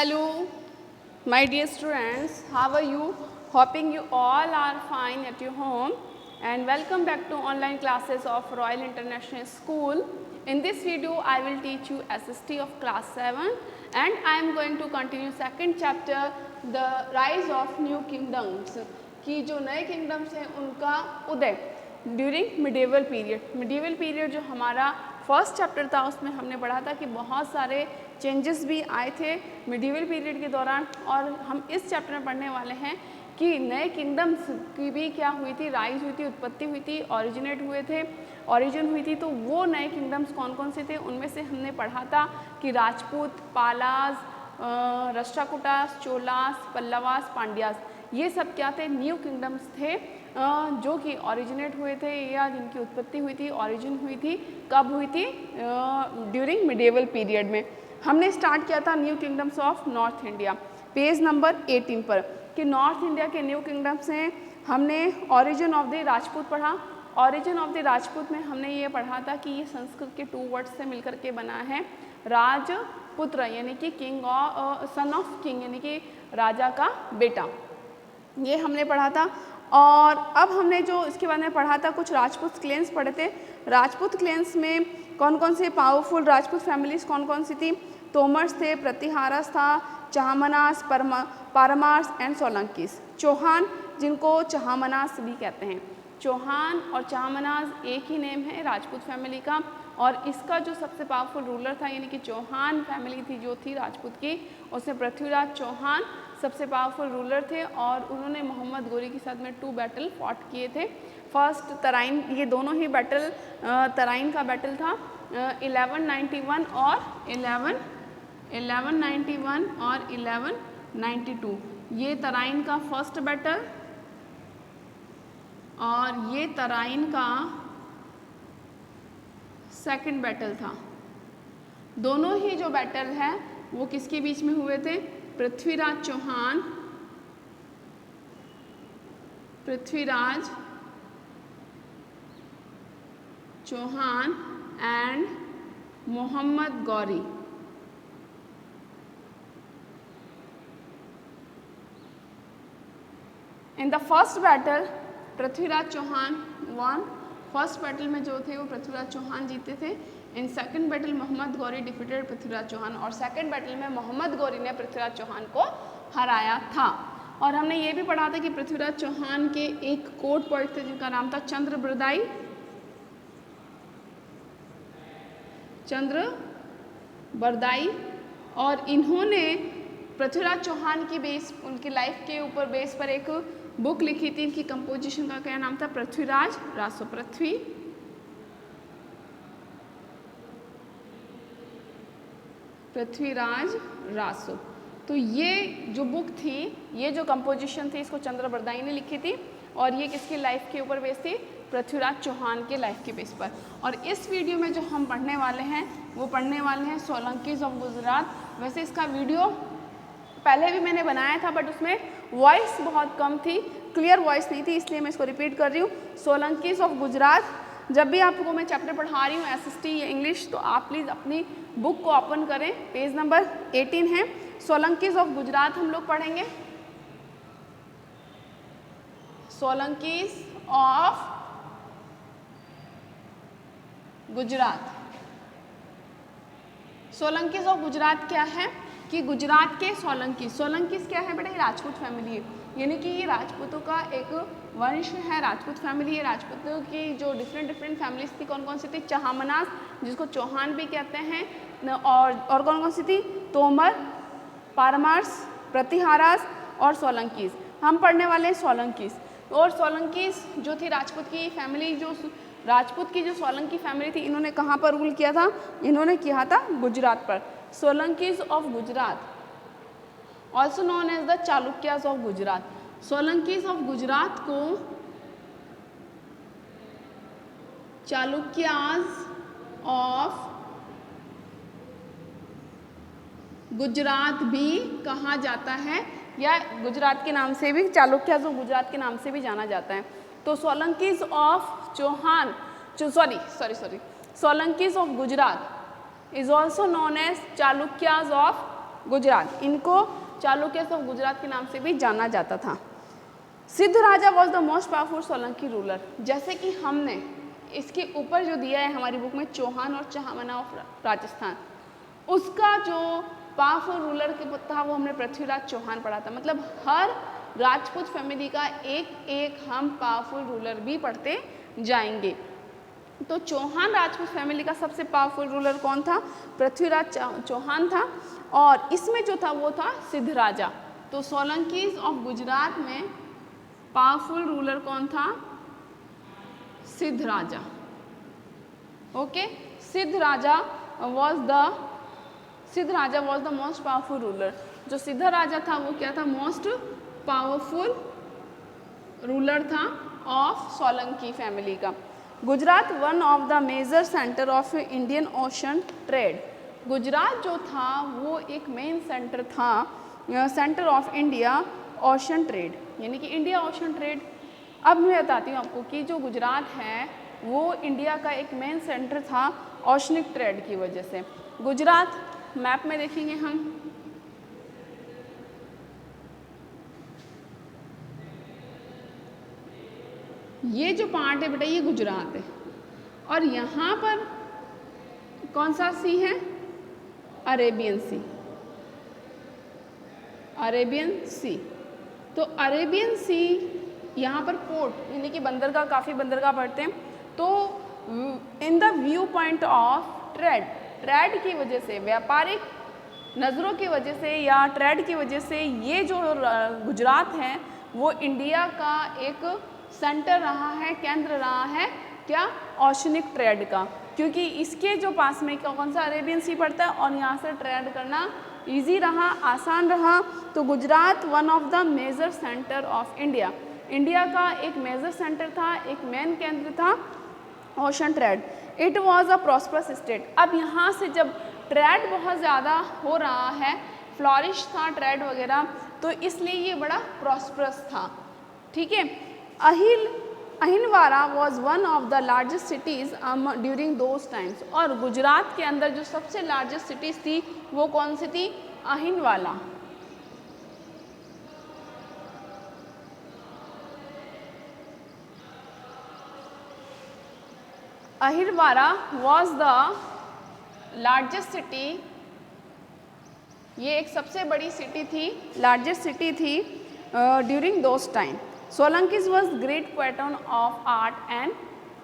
Hello, my dear students, how are you? Hoping you all are fine at your home and welcome back to online classes of Royal International School. In this video, I will teach you SST of class 7 and I am going to continue second chapter, the rise of new kingdoms, कि जो नए kingdoms हैं उनका उदय during medieval period जो हमारा first chapter था उसमें हमने पढ़ा था कि बहुत सारे चेंजेस भी आए थे मिडिवल पीरियड के दौरान और हम इस चैप्टर में पढ़ने वाले हैं कि नए किंगडम्स की भी क्या हुई थी, राइज हुई थी, उत्पत्ति हुई थी, ऑरिजिन हुई थी। तो वो नए किंगडम्स कौन कौन से थे उनमें से हमने पढ़ा था कि राजपूत, पालास, राष्ट्रकूटास, चोलास, पल्लवास, पांड्यास, ये सब क्या थे, न्यू किंगडम्स थे जो कि ओरिजिनेट हुए थे या जिनकी उत्पत्ति हुई थी, ओरिजिन हुई थी, कब हुई थी, ड्यूरिंग मिडेवल पीरियड में। हमने स्टार्ट किया था new kingdoms of north India, page number 18 पर, कि नॉर्थ इंडिया के न्यू किंगडम्स हैं। हमने ओरिजिन ऑफ द राजपूत पढ़ा। ओरिजिन ऑफ द राजपूत में हमने ये पढ़ा था कि ये संस्कृत के 2 वर्ड्स से मिलकर के बना है, राजपुत्र यानी कि किंग और सन ऑफ किंग यानी कि राजा का बेटा, ये हमने पढ़ा था। और अब हमने जो इसके बाद में पढ़ा था कुछ राजपूत क्लेन्स पढ़े थे। राजपूत क्लेन्स में कौन कौन से पावरफुल राजपूत फैमिलीज कौन कौन सी थी, तोमर्स थे, प्रतिहारस था, चाहमनास, पारमार्स एंड सोलंकीस। चौहान जिनको चाहमनास भी कहते हैं, चौहान और चाहमनास एक ही नेम है राजपूत फैमिली का। और इसका जो सबसे पावरफुल रूलर था यानी कि चौहान फैमिली थी जो थी राजपूत की, उसमें पृथ्वीराज चौहान सबसे पावरफुल रूलर थे और उन्होंने मोहम्मद गोरी के साथ में 2 बैटल फॉट किए थे। फर्स्ट तराइन, ये दोनों ही बैटल तराइन का बैटल था 1191 और 1192, ये तराइन का फर्स्ट बैटल और ये तराइन का सेकंड बैटल था। दोनों ही जो बैटल है वो किसके बीच में हुए थे, Prithviraj Chauhan and Mohammad Ghori. In the first battle Prithviraj Chauhan won, first battle में जो थे वो पृथ्वीराज चौहान जीते थे। In second battle Mohammad Ghori defeated Prithviraj Chauhan, और सेकंड बैटल में मोहम्मद गौरी ने पृथ्वीराज चौहान को हराया था। और हमने ये भी पढ़ा था कि पृथ्वीराज चौहान के एक कोर्ट पोएट थे जिनका नाम था चंद्रबरदाई, और इन्होंने पृथ्वीराज चौहान की बेस, उनकी लाइफ के ऊपर बेस पर एक बुक लिखी थी। इनकी कंपोजिशन का क्या नाम था, पृथ्वीराज रासो। तो ये जो बुक थी, ये जो कंपोजिशन थी, इसको चंद्रबरदाई ने लिखी थी और ये किसकी लाइफ के ऊपर बेस थी, पृथ्वीराज चौहान के लाइफ के बेस पर। और इस वीडियो में जो हम पढ़ने वाले हैं वो पढ़ने वाले हैं सोलंकीज ऑफ गुजरात। वैसे इसका वीडियो पहले भी मैंने बनाया था बट उसमें वॉइस बहुत कम थी, क्लियर वॉइस नहीं थी, इसलिए मैं इसको रिपीट कर रही हूँ। सोलंकीज ऑफ गुजरात, जब भी आपको मैं चैप्टर पढ़ा रही हूँ SST या इंग्लिश, तो आप प्लीज़ अपनी बुक को ओपन करें, पेज नंबर 18 है। सोलंकीज ऑफ गुजरात हम लोग पढ़ेंगे। सोलंकीज ऑफ गुजरात, सोलंकीज ऑफ गुजरात क्या है कि गुजरात के सोलंकीज क्या है बेटा, ये राजपूत फैमिली है, यानी कि ये राजपूतों का एक वंश है, राजपूत फैमिली है। राजपूतों की जो डिफरेंट फैमिलीज थी कौन कौन सी थी, चाहमनास जिसको चौहान भी कहते हैं, और कौन कौन सी थी, तोमर, पारमार्स, प्रतिहारास और सोलंकीज। हम पढ़ने वाले हैं सोलंकीज। और सोलंकीज जो थी राजपूत की फैमिली, जो राजपूत की जो सोलंकी फैमिली थी, इन्होंने कहाँ पर रूल किया था, इन्होंने किया था गुजरात पर। Solankis of Gujarat, also known as the Chalukyas of Gujarat. Solankis of Gujarat को चालुक्याज ऑफ गुजरात भी कहा जाता है, या गुजरात के नाम से भी, चालुक्याज ऑफ गुजरात के नाम से भी जाना जाता है। तो Solankis of Chauhan, Solankis of Gujarat is also known as Chalukyas of Gujarat, इनको चालुक्यस ऑफ गुजरात के नाम से भी जाना जाता था। Siddharaja was the most powerful Solanki ruler. जैसे कि हमने इसके ऊपर जो दिया है हमारी बुक में, चौहान और चहामना ऑफ राजस्थान, उसका जो पावरफुल रूलर था वो हमने पृथ्वीराज चौहान पढ़ा था। मतलब हर राजपूत फैमिली का एक एक हम पावरफुल रूलर भी पढ़ते जाएंगे। तो चौहान राजपूत फैमिली का सबसे पावरफुल रूलर कौन था? पृथ्वीराज चौहान था। और इसमें जो था वो था सिद्ध राजा। तो सोलंकीज ऑफ गुजरात में पावरफुल रूलर कौन था? Siddharaja. Okay, Siddharaja was the most powerful ruler. जो सिद्ध राजा था वो क्या था? मोस्ट पावरफुल रूलर था ऑफ सोलंकी फैमिली का। Gujarat one of the major centre of Indian Ocean trade. Gujarat जो था वो एक मेन सेंटर था, centre of India ocean trade, यानी कि इंडिया ओशन ट्रेड। अब मैं बताती हूँ आपको कि जो गुजरात है वो इंडिया का एक मेन सेंटर था ओशनिक ट्रेड की वजह से। गुजरात मैप में देखेंगे हम, ये जो पार्ट है बेटा ये गुजरात है, और यहाँ पर कौन सा सी है? अरेबियन सी, अरेबियन सी। तो अरेबियन सी यहाँ पर पोर्ट यानी कि बंदरगाह, काफ़ी बंदरगाह पड़ते हैं। तो in the view point of trade, trade की वजह से, व्यापारिक नज़रों की वजह से या ट्रेड की वजह से ये जो गुजरात है वो इंडिया का एक सेंटर रहा है, केंद्र रहा है क्या? ओशनिक ट्रेड का, क्योंकि इसके जो पास में कौन सा? अरेबियन सी पड़ता है और यहाँ से ट्रेड करना इजी रहा, आसान रहा। तो Gujarat one of the major centre of India, India का एक मेजर सेंटर था, एक मेन केंद्र था ocean trade. It was a prosperous state. अब यहाँ से जब ट्रेड बहुत ज़्यादा हो रहा है, फ्लॉरिश था ट्रेड वगैरह, तो इसलिए ये बड़ा प्रॉस्परस था। ठीक है। Ahilwara was one of the largest cities during those times. और गुजरात के अंदर जो सबसे लार्जेस्ट सिटीज़ थी वो कौन सी थी? Ahilwala. Ahilwara was the largest city, ये एक सबसे बड़ी सिटी थी, लार्जेस्ट सिटी थी during those time. Solankis was great pattern of art and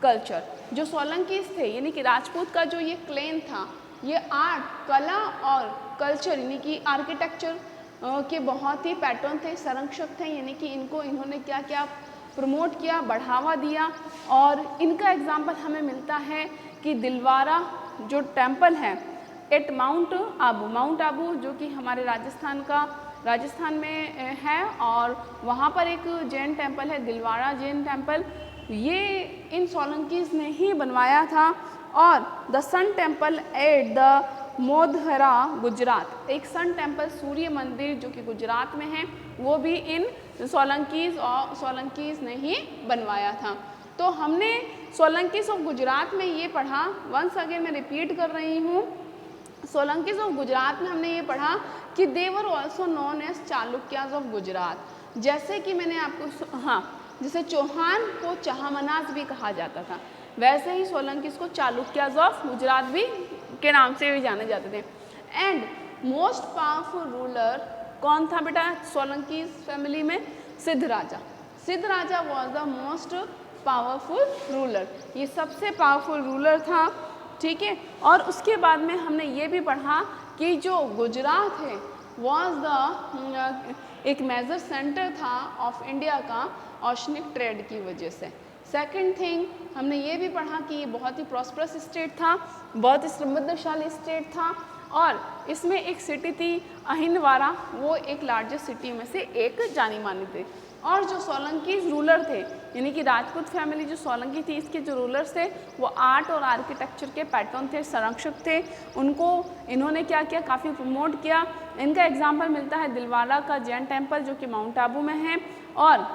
culture. जो सोलंकीज थे यानी कि राजपूत का जो ये क्लेन था, ये आर्ट, कला और कल्चर यानी कि आर्किटेक्चर के बहुत ही पैटर्न थे, संरक्षक थे, यानी कि इनको इन्होंने क्या क्या प्रमोट किया, बढ़ावा दिया। और इनका एग्जाम्पल हमें मिलता है कि दिलवारा जो टेम्पल है एट माउंट आबू जो कि हमारे राजस्थान में है, और वहाँ पर एक जैन टेम्पल है, दिलवाड़ा जैन टेम्पल, ये इन सोलंकीज ने ही बनवाया था। और the sun temple at the Modhera Gujarat, एक सन टेम्पल सूर्य मंदिर जो कि गुजरात में है, वो भी इन सोलंकीज ने ही बनवाया था। तो हमने सोलंकीज ऑफ गुजरात में ये पढ़ा, वंस अगेन मैं रिपीट कर रही हूँ, सोलंकीज ऑफ गुजरात में हमने ये पढ़ा कि they were also known as Chalukyas of Gujarat. जैसे कि मैंने आपको, हाँ, जैसे चौहान को चहामनास भी कहा जाता था, वैसे ही सोलंकीज को चालुक्याज ऑफ गुजरात भी के नाम से भी जाने जाते थे। एंड मोस्ट पावरफुल रूलर कौन था बेटा सोलंकीज फैमिली में? Siddharaja. Siddharaja was the most powerful ruler, ये सबसे पावरफुल रूलर था। ठीक है। और उसके बाद में हमने ये भी पढ़ा कि जो गुजरात है वॉज द एक मेजर सेंटर था ऑफ इंडिया का ओशनिक ट्रेड की वजह से। सेकंड थिंग हमने ये भी पढ़ा कि ये बहुत ही प्रॉस्परस स्टेट था, बहुत ही समृद्धशाली स्टेट था, और इसमें एक सिटी थी अहिलवारा, वो एक लार्जेस्ट सिटी में से एक जानी मानी थी। और जो सोलंकीज रूलर थे यानी कि राजपूत फैमिली जो सोलंकी थी, इसके जो रूलर्स थे वो आर्ट और आर्किटेक्चर के पैटर्न थे, संरक्षक थे, उनको इन्होंने क्या किया? काफ़ी प्रमोट किया। इनका एग्जाम्पल मिलता है दिलवाड़ा का जैन टेम्पल जो कि माउंट आबू में है, और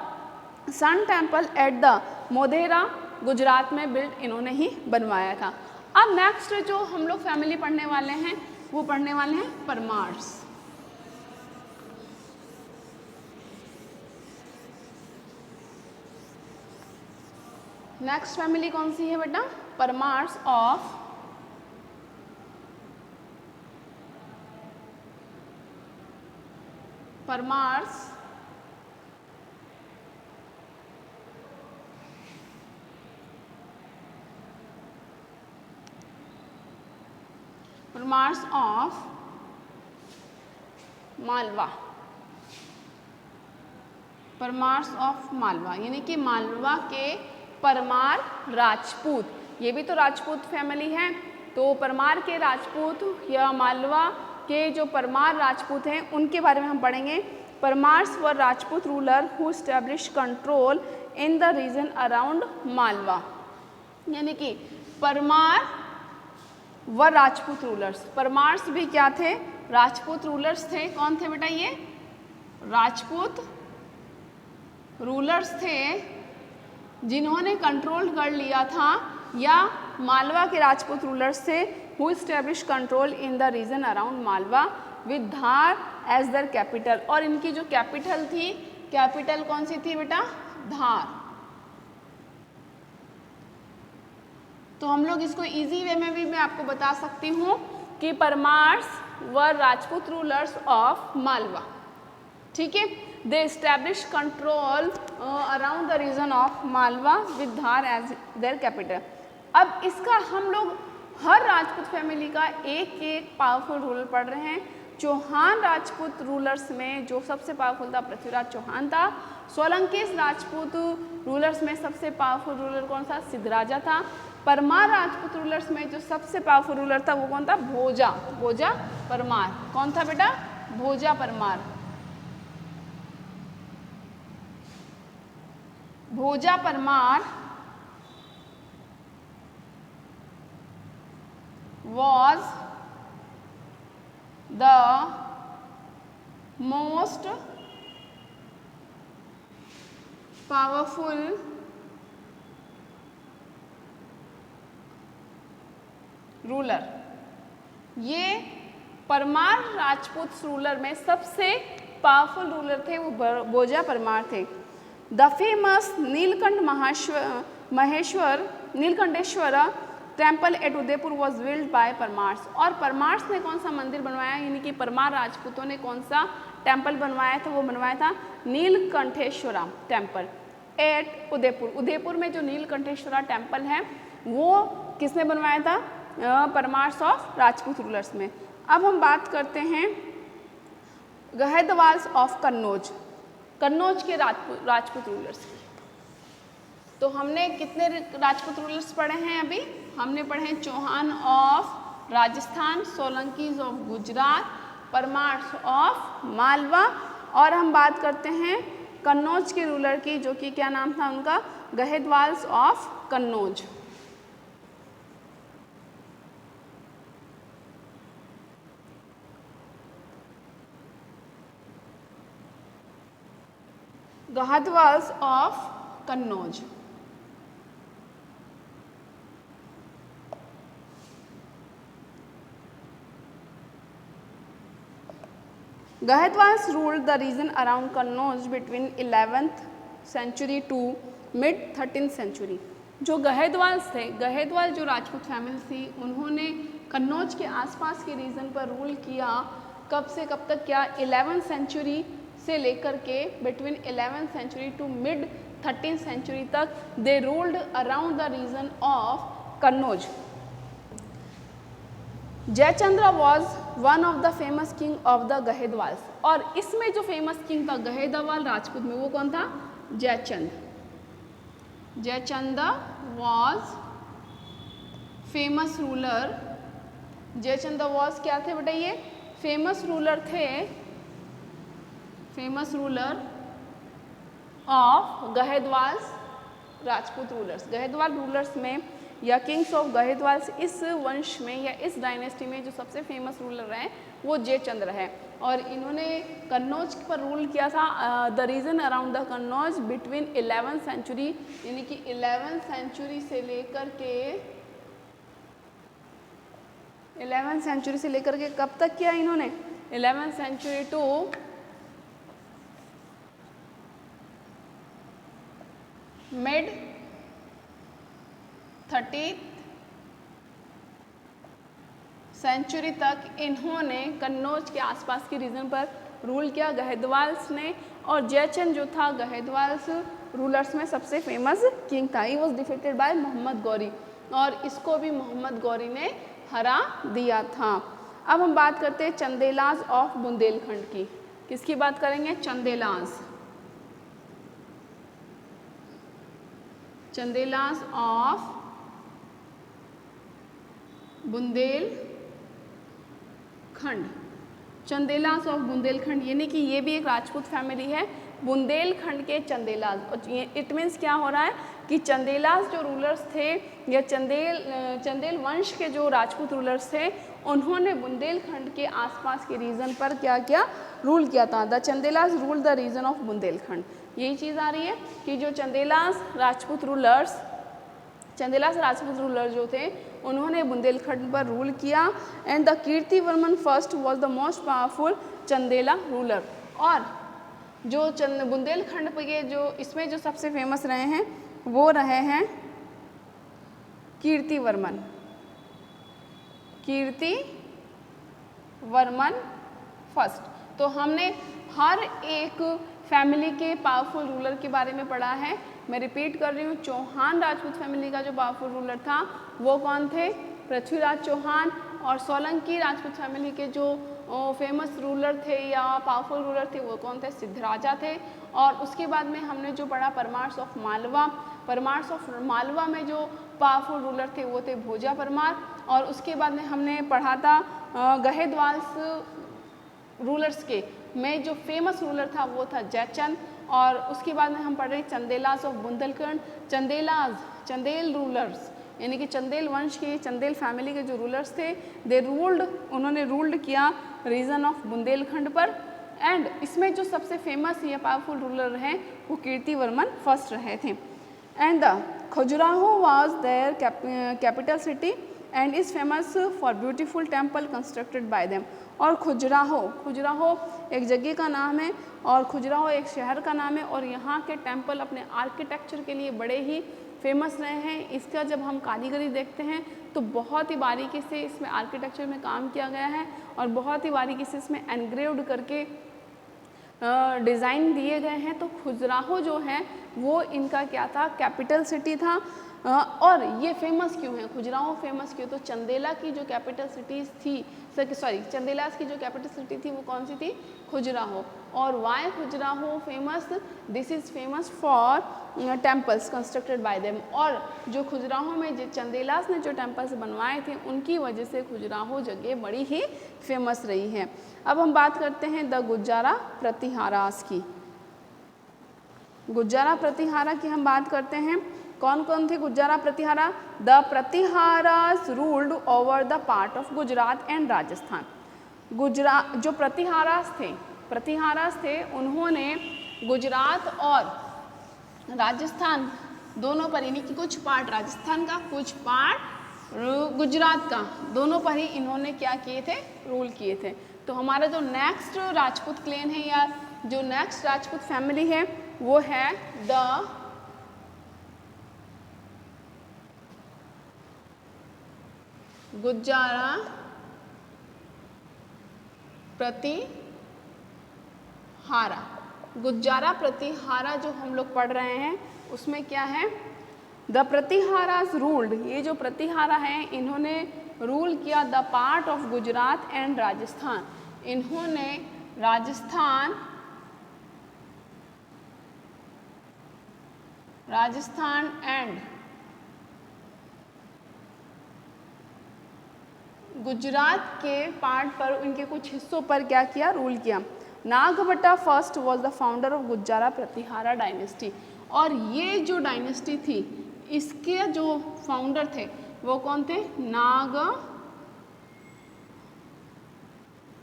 sun temple at the Modhera Gujarat में बिल्ड इन्होंने ही बनवाया था। अब नेक्स्ट जो हम लोग फैमिली पढ़ने वाले हैं वो पढ़ने वाले हैं परमार्स। नेक्स्ट फैमिली कौन सी है बेटा? परमार्स ऑफ मालवा। परमार्स ऑफ मालवा यानी कि मालवा के परमार राजपूत, ये भी तो राजपूत फैमिली है, तो परमार के राजपूत या मालवा के जो परमार राजपूत हैं उनके बारे में हम पढ़ेंगे। Parmars were Rajput ruler who establish control in the region around Malwa, यानी कि परमार व राजपूत रूलर्स। परमार्स भी क्या थे? राजपूत रूलर्स थे। कौन थे बेटा? ये राजपूत रूलर्स थे जिन्होंने कंट्रोल कर लिया था, या मालवा के राजपूत रूलर्स थे who establish control in the region around Malwa with Dhar as their capital. और इनकी जो कैपिटल थी, कैपिटल कौन सी थी बेटा? धार। तो हम लोग इसको इजी वे में भी मैं आपको बता सकती हूँ कि Parmars were Rajput rulers of Malwa. ठीक है, they establish control around the region of Malwa with Dhar as their capital. अब इसका हम लोग हर राजपूत फैमिली का एक एक पावरफुल रूलर पढ़ रहे हैं। चौहान राजपूत रूलर्स में जो सबसे पावरफुल था पृथ्वीराज चौहान था। सोलंकीस राजपूत रूलर्स में सबसे पावरफुल रूलर कौन था? सिद्धराजा था। परमार राजपूत रूलर्स में जो सबसे पावरफुल रूलर था वो कौन था? भोजा। भोजा परमार। कौन था बेटा? Bhoja Parmar. Bhoja Parmar was the most powerful ruler. ये परमार राजपूत रूलर में सबसे पावरफुल रूलर थे, वो भोजा परमार थे। The famous Neelkantheshwar temple at Udaipur was build by Parmars. और परमार्स ने कौन सा मंदिर बनवाया, यानी कि परमार राजपूतों ने कौन सा टेम्पल बनवाया था? वो बनवाया था नीलकंठेश्वरा टेम्पल एट उदयपुर। उदयपुर में जो नीलकंठेश्वरा टेम्पल है वो किसने बनवाया था? परमार्स ऑफ राजपूत रूलर्स में। अब हम बात करते हैं गहदवाल्स ऑफ कन्नौज, कन्नौज के राजपूत रूलर्स की। तो हमने कितने राजपूत रूलर्स पढ़े हैं अभी? हमने पढ़े हैं Chauhan of Rajasthan, Solankis of Gujarat, Parmars of Malwa, और हम बात करते हैं कन्नौज के रूलर की, जो कि क्या नाम था उनका? Gahadavalas of Kannauj. Gahadavalas of Kannauj. Gahadavalas ruled the region around Kannauj between 11th century to mid 13th century। जो गहदवाल्स थे, गहदवाल जो राजपूत फैमिली थी, उन्होंने कन्नौज के आसपास के रीजन पर रूल किया। कब से कब तक? क्या 11th सेंचुरी से लेकर के between 11th century to mid 13th century तक they ruled around the region of Kannauj. Jaichandra was one of the famous king of the Gahadavalas. और इसमें जो फेमस किंग था गहदवाल राजपूत में, वो कौन था? Jaichand. Jaichand was famous ruler. Jaichand was क्या थे बेटा? ये फेमस रूलर थे, famous ruler of Gahadavalas Rajput rulers. Gahadavala rulers में या किंग्स ऑफ गहदवाल्स, इस वंश में या इस डायनेस्टी में जो सबसे फेमस रूलर हैं वो जयचंद्र है। और इन्होंने कन्नौज पर रूल किया था। The region around the Kannauj between 11th century, यानी कि 11th सेंचुरी से लेकर के 11th सेंचुरी से लेकर के कब तक किया इन्होंने? 11th century to mid 30th century तक इन्होंने कन्नौज के आसपास के रीजन पर रूल किया गहदवाल्स ने। और जयचंद जो था गहदवाल्स रूलर्स में सबसे फेमस किंग था। He was defeated by Mohammad Ghori, और इसको भी मोहम्मद गौरी ने हरा दिया था। अब हम बात करते हैं चंदेलाज ऑफ बुंदेलखंड की। किसकी बात करेंगे? चंदेलाज। चंदेलाज ऑफ बुंदेलखंड। चंदेलाज ऑफ बुंदेलखंड यानी कि ये भी एक राजपूत फैमिली है, बुंदेलखंड के चंदेलाज। और इट मीन्स क्या हो रहा है कि चंदेलाज जो रूलर्स थे या चंदेल वंश के जो राजपूत रूलर्स थे, उन्होंने बुंदेलखंड के आसपास के रीजन पर क्या किया? रूल किया था। The Chandelas rule the region of Bundelkhand. यही चीज़ आ रही है कि जो चंदेलाज राजपूत रूलर्स जो थे उन्होंने बुंदेलखंड पर रूल किया। And the Kirtivarman first was the most powerful Chandela ruler. और जो बुंदेलखंड के जो इसमें जो सबसे फेमस रहे हैं वो रहे हैं कीर्तिवर्मन फर्स्ट। तो हमने हर एक फैमिली के पावरफुल रूलर के बारे में पढ़ा है। मैं रिपीट कर रही हूँ, चौहान राजपूत फैमिली का जो पावरफुल रूलर था वो कौन थे? पृथ्वीराज चौहान। और सोलंकी राजपूत फैमिली के जो फेमस रूलर थे या पावरफुल रूलर थे वो कौन थे? सिद्धराजा थे। और उसके बाद में हमने जो पढ़ा परमार्स ऑफ मालवा में जो पावरफुल रूलर थे वो थे भोजा परमार। और उसके बाद में हमने पढ़ा था गहदवाल्स रूलर्स के में जो फेमस रूलर था वो था जयचंद। और उसके बाद में हम पढ़ रहे चंदेलाज ऑफ बुंदेलखंड। चंदेल रूलर्स यानी कि चंदेल वंश के, चंदेल फैमिली के जो रूलर्स थे, उन्होंने रूल्ड किया रीजन ऑफ बुंदेलखंड पर। एंड इसमें जो सबसे फेमस या पावरफुल रूलर हैं वो कीर्तिवर्मन फर्स्ट रहे थे। And the Khajuraho was their capital city and is famous for beautiful temple constructed by them. और खजुराहो एक जगह का नाम है और खजुराहो एक शहर का नाम है। और यहाँ के टेम्पल अपने आर्किटेक्चर के लिए बड़े ही फेमस रहे हैं। इसका जब हम कारीगरी देखते हैं तो बहुत ही बारीकी से इसमें आर्किटेक्चर में काम किया गया है और बहुत ही बारीकी से इसमें एनग्रेव्ड करके डिज़ाइन दिए गए हैं। तो खजुराहो जो है वो इनका क्या था? कैपिटल सिटी था। और ये फेमस क्यों है? खजुराहो फेमस क्यों? तो चंदेला की जो कैपिटल सिटीज़ थी, चंदेलास की जो कैपिटल सिटी थी वो कौन सी थी? खजुराहो। और why Khajuraho famous? This is famous for temples constructed by them. और जो खजुराहो में जो चंदेलास ने जो टेम्पल्स बनवाए थे उनकी वजह से खजुराहो जगह बड़ी ही फेमस रही है। अब हम बात करते हैं द गुज्जारा प्रतिहारास की। गुज्जारा प्रतिहारा की हम बात करते हैं। कौन कौन थे Gujjara Pratihara? The Pratiharas ruled over the part of Gujarat and Rajasthan. जो प्रतिहारास थे उन्होंने गुजरात और राजस्थान दोनों पर, यानी कि कुछ पार्ट राजस्थान का कुछ पार्ट गुजरात का, दोनों पर ही इन्होंने क्या किए थे? रूल किए थे। तो हमारा जो नेक्स्ट राजपूत क्लेन है या जो नेक्स्ट राजपूत फैमिली है वो है द गुज्जारा प्रतिहारा। गुज्जारा प्रतिहारा जो हम लोग पढ़ रहे हैं उसमें क्या है? The Pratiharas ruled. ये जो प्रतिहारा है इन्होंने रूल किया the part of Gujarat and Rajasthan. इन्होंने राजस्थान एंड गुजरात के पार्ट पर, उनके कुछ हिस्सों पर क्या किया? रूल किया। Nagabhatta first was the founder of Gujjara Pratihara dynasty. और ये जो डायनेस्टी थी इसके जो फाउंडर थे वो कौन थे?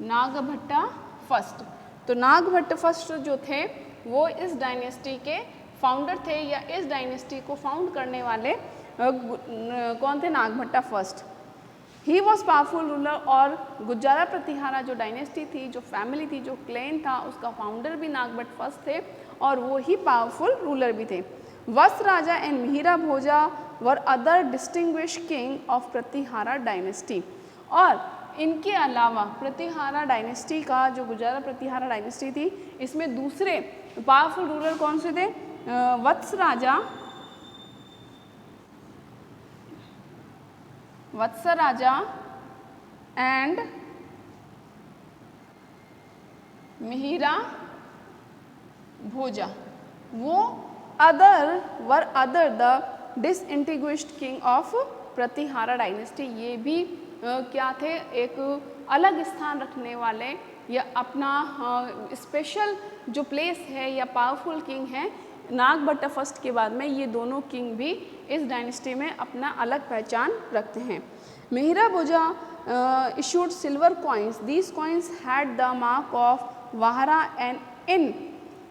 नागभट्टा फर्स्ट। तो नागभट्ट फर्स्ट जो थे वो इस डायनेस्टी के फाउंडर थे या इस डायनेस्टी को फाउंड करने वाले कौन थे? Nagabhatta first. He was powerful ruler. और गुज्जारा प्रतिहारा जो डायनेस्टी थी, जो फैमिली थी, जो क्लेन था, उसका फाउंडर भी नागभट्ट फर्स्ट थे और वो ही पावरफुल रूलर भी थे। वत्स राजा and Mihira Bhoja were other distinguished king of Pratihara dynasty. और इनके अलावा प्रतिहारा डायनेस्टी का जो गुर्जर प्रतिहारा डायनेस्टी थी, इसमें दूसरे पावरफुल रूलर कौन से थे? वत्स राजा एंड मिहिरा भोजा। वो other the distinguished king of Pratihara dynasty. ये भी क्या थे? एक अलग स्थान रखने वाले या अपना स्पेशल जो प्लेस है या पावरफुल किंग है। नागभट्ट फर्स्ट के बाद में ये दोनों किंग भी इस डायनेस्टी में अपना अलग पहचान रखते हैं। Mihira Bhoja issued silver coins, these coins had the mark of Vahara and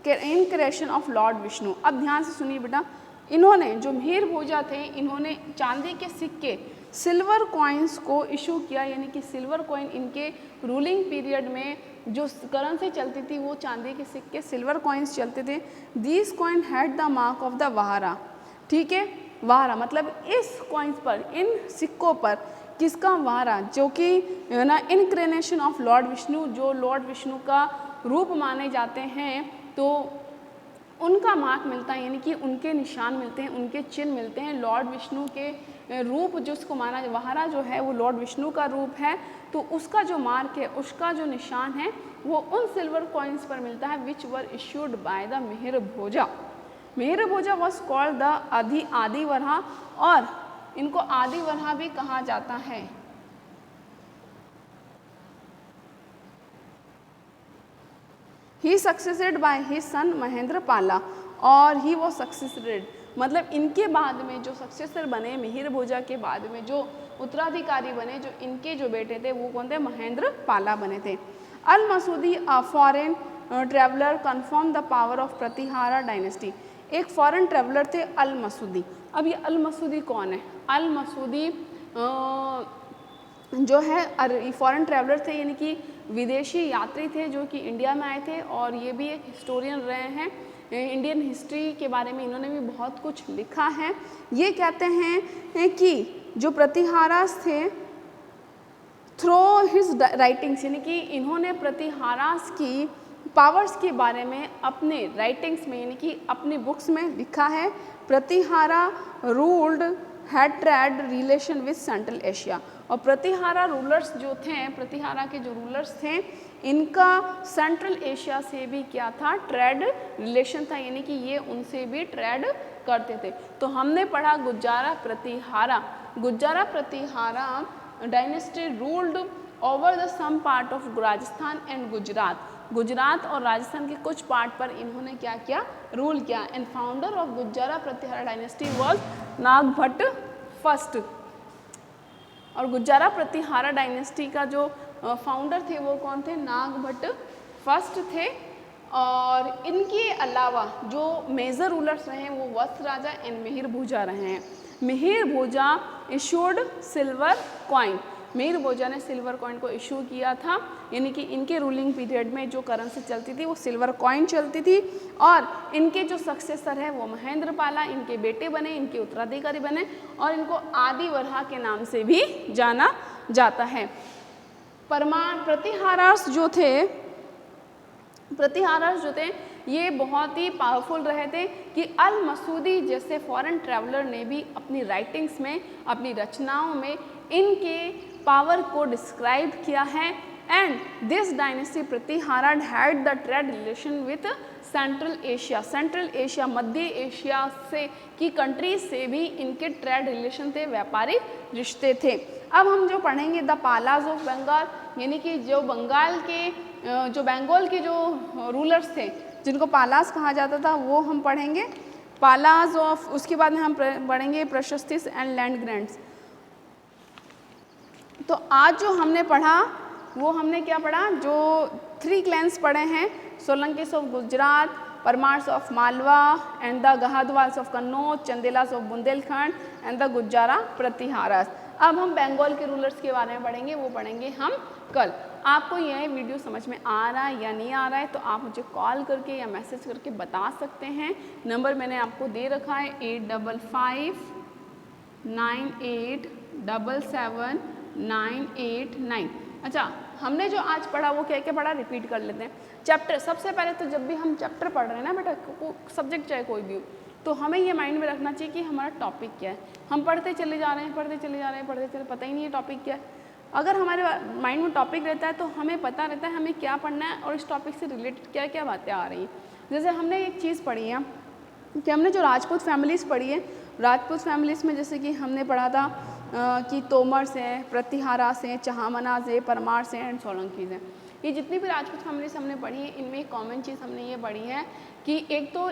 incarnation of lord Vishnu. अब ध्यान से सुनिए बेटा, इन्होंने जो मिहिर भोजा थे, इन्होंने चांदी के सिक्के सिल्वर कॉइन्स को इशू किया, यानी कि सिल्वर कॉइन इनके रूलिंग पीरियड में जो करेंसी चलती थी वो चांदी के सिक्के सिल्वर कॉइन्स चलते थे। These coin had the mark of the Vahara. ठीक है, वाहरा मतलब इस कॉइन्स पर, इन सिक्कों पर किसका? वाहरा, जो कि ना इनक्रेनेशन ऑफ लॉर्ड विष्णु, जो लॉर्ड विष्णु का रूप माने जाते हैं, तो उनका मार्क मिलता है, यानी कि उनके निशान मिलते हैं, उनके चिन्ह मिलते हैं। लॉर्ड विष्णु के रूप जो उसको माना, वाहरा जो है वो लॉर्ड विष्णु का रूप है, तो उसका जो मार्क है, उसका जो निशान है वो उन सिल्वर कॉइन्स पर मिलता है which were issued by the Mihir Bhoja. Mihir भोजा वॉज कॉल्ड द आदि वरहा, और इनको आदि वरहा भी कहा जाता है। ही succeeded by his son Mahendra पाला, और ही वॉज सक्सेसेड मतलब इनके बाद में जो सक्सेसर बने, मिहिर भोजा के बाद में जो उत्तराधिकारी बने, जो इनके जो बेटे थे वो कौन थे? महेंद्र पाला बने थे। Al Masudi a foreign traveller confirm the power of Pratihara dynasty. एक फॉरेन ट्रैवलर थे अल मसूदी। अब ये अल मसूदी कौन है? अल मसूदी जो है फॉरेन ट्रैवलर थे, यानी कि विदेशी यात्री थे जो कि इंडिया में आए थे, और ये भी एक हिस्टोरियन रहे हैं। इंडियन हिस्ट्री के बारे में इन्होंने भी बहुत कुछ लिखा है। ये कहते हैं कि जो प्रतिहारास थे, थ्रू हिज राइटिंग्स, यानी कि इन्होंने प्रतिहारास की पावर्स के बारे में अपने राइटिंग्स में, यानी कि अपनी बुक्स में लिखा है। Pratihara ruled had trade relation with central Asia, और प्रतिहारा रूलर्स जो थे, प्रतिहारा के जो रूलर्स थे, इनका सेंट्रल एशिया से भी क्या था? ट्रेड रिलेशन था, यानी कि ये उनसे भी ट्रेड करते थे। तो हमने पढ़ा Gurjar Pratihara. Gurjar Pratihara dynasty ruled over the some part of Rajasthan and Gujarat. Gujarat और राजस्थान के कुछ पार्ट पर इन्होंने क्या किया? रूल किया। And founder of Gurjar Pratihara dynasty was Nagabhata first. और गुर्जर प्रतिहारा डायनेस्टी का जो फाउंडर थे वो कौन थे? नागभट्ट फर्स्ट थे। और इनके अलावा जो मेजर रूलर्स रहे हैं वो वत्स राजा एंड मिहिर भोजा रहे हैं। मिहिर भोजा इशूड सिल्वर कॉइन। मिहिर भोजा ने सिल्वर कॉइन को इशू किया था, यानी कि इनके रूलिंग पीरियड में जो करेंसी चलती थी वो सिल्वर कॉइन चलती थी। और इनके जो सक्सेसर है वो महेंद्र पाला, इनके बेटे बने, इनके उत्तराधिकारी बने, और इनको आदि वरहा के नाम से भी जाना जाता है। प्रतिहारास जो थे ये बहुत ही पावरफुल रहे थे कि अल मसूदी जैसे फॉरेन ट्रैवलर ने भी अपनी राइटिंग्स में, अपनी रचनाओं में इनके पावर को डिस्क्राइब किया है। And this dynasty Pratihara had the trade relation with central Asia. Central Asia, Madhya Asia से की कंट्रीज से भी इनके ट्रेड रिलेशन थे, व्यापारिक रिश्ते थे। अब हम जो पढ़ेंगे द पालाज ऑफ बंगाल, यानी कि जो बंगाल के जो बंगाल के जो रूलर्स थे जिनको पालास कहा जाता था वो हम पढ़ेंगे। पालाज ऑफ, उसके बाद में हम पढ़ेंगे प्रशस्तिस एंड लैंड ग्रांट्स। तो आज जो हमने पढ़ा वो हमने क्या पढ़ा? जो 3 क्लैंस पढ़े हैं, Solankis of Gujarat, Parmars of Malwa and the Gahadavalas of Kannauj, Chandelas of Bundelkhand and the Gujjara Pratiharas. अब हम बंगाल के रूलर्स के बारे में पढ़ेंगे, वो पढ़ेंगे हम कल। आपको यह वीडियो समझ में आ रहा है या नहीं आ रहा है तो आप मुझे कॉल करके या मैसेज करके बता सकते हैं। नंबर मैंने आपको दे रखा है 8555 98777989। अच्छा, हमने जो आज पढ़ा वो क्या क्या पढ़ा, रिपीट कर लेते हैं। चैप्टर, सबसे पहले तो जब भी हम चैप्टर पढ़ रहे हैं ना बेटा, सब्जेक्ट चाहे कोई भी हो, तो हमें ये माइंड में रखना चाहिए कि हमारा टॉपिक क्या है। हम पढ़ते चले जा रहे हैं, पढ़ते चले जा रहे हैं, पढ़ते चले, पता ही नहीं है टॉपिक क्या है। अगर हमारे माइंड में टॉपिक रहता है तो हमें पता रहता है हमें क्या पढ़ना है और इस टॉपिक से रिलेटेड क्या क्या बातें आ रही हैं। जैसे हमने एक चीज़ पढ़ी है कि हमने जो राजपूत फैमिलीज़ पढ़ी है, राजपूत फैमिलीज़ में जैसे कि हमने पढ़ा था कि तोमर्स हैं, प्रतिहारास हैं, चहामनास हैं, परमार्स हैं एंड सोलंकीज़ हैं। ये जितनी भी राजपूत फैमिलीज़ हमने पढ़ी है, इनमें एक कॉमन चीज़ हमने ये पढ़ी है कि एक तो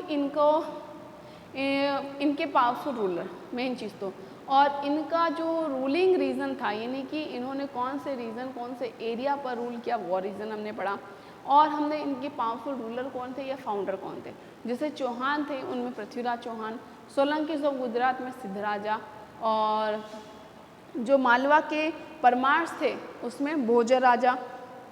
इनके पावरफुल रूलर, मेन चीज़ तो, और इनका जो रूलिंग रीजन था, यानी कि इन्होंने कौन से रीजन, कौन से एरिया पर रूल किया, वो रीजन हमने पढ़ा। और हमने इनके पावरफुल रूलर कौन थे या फाउंडर कौन थे। जैसे चौहान थे, उनमें पृथ्वीराज चौहान, सोलंकीज ऑफ गुजरात में सिद्धराजा, और जो मालवा के परमार्स थे उसमें भोजा राजा,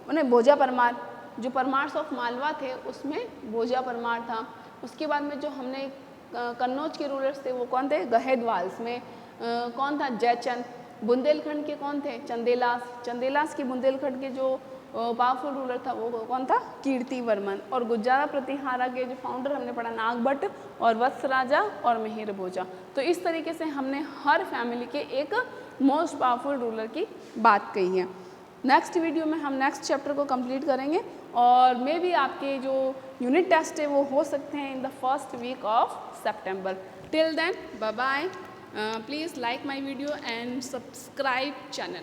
उन्हें भोजा परमार, जो परमार्स ऑफ मालवा थे उसमें भोजा परमार था। उसके बाद में जो हमने कन्नौज के रूलर्स थे वो कौन थे, गहेदवाल्स में कौन था, जयचंद। बुंदेलखंड के कौन थे, चंदेलास, चंदेलास के बुंदेलखंड के जो पावरफुल रूलर था वो कौन था, कीर्तिवर्मन। और गुर्जर प्रतिहारा के जो फाउंडर हमने पढ़ा, नागभट्ट और वत्स राजा और मिहिर भोजा। तो इस तरीके से हमने हर फैमिली के एक मोस्ट पावरफुल रूलर की बात कही है। नेक्स्ट वीडियो में हम नेक्स्ट चैप्टर को कंप्लीट करेंगे, और मे भी आपके जो यूनिट टेस्ट है वो हो सकते हैं in the first week of September. Till then, bye bye. Please like my video and subscribe channel.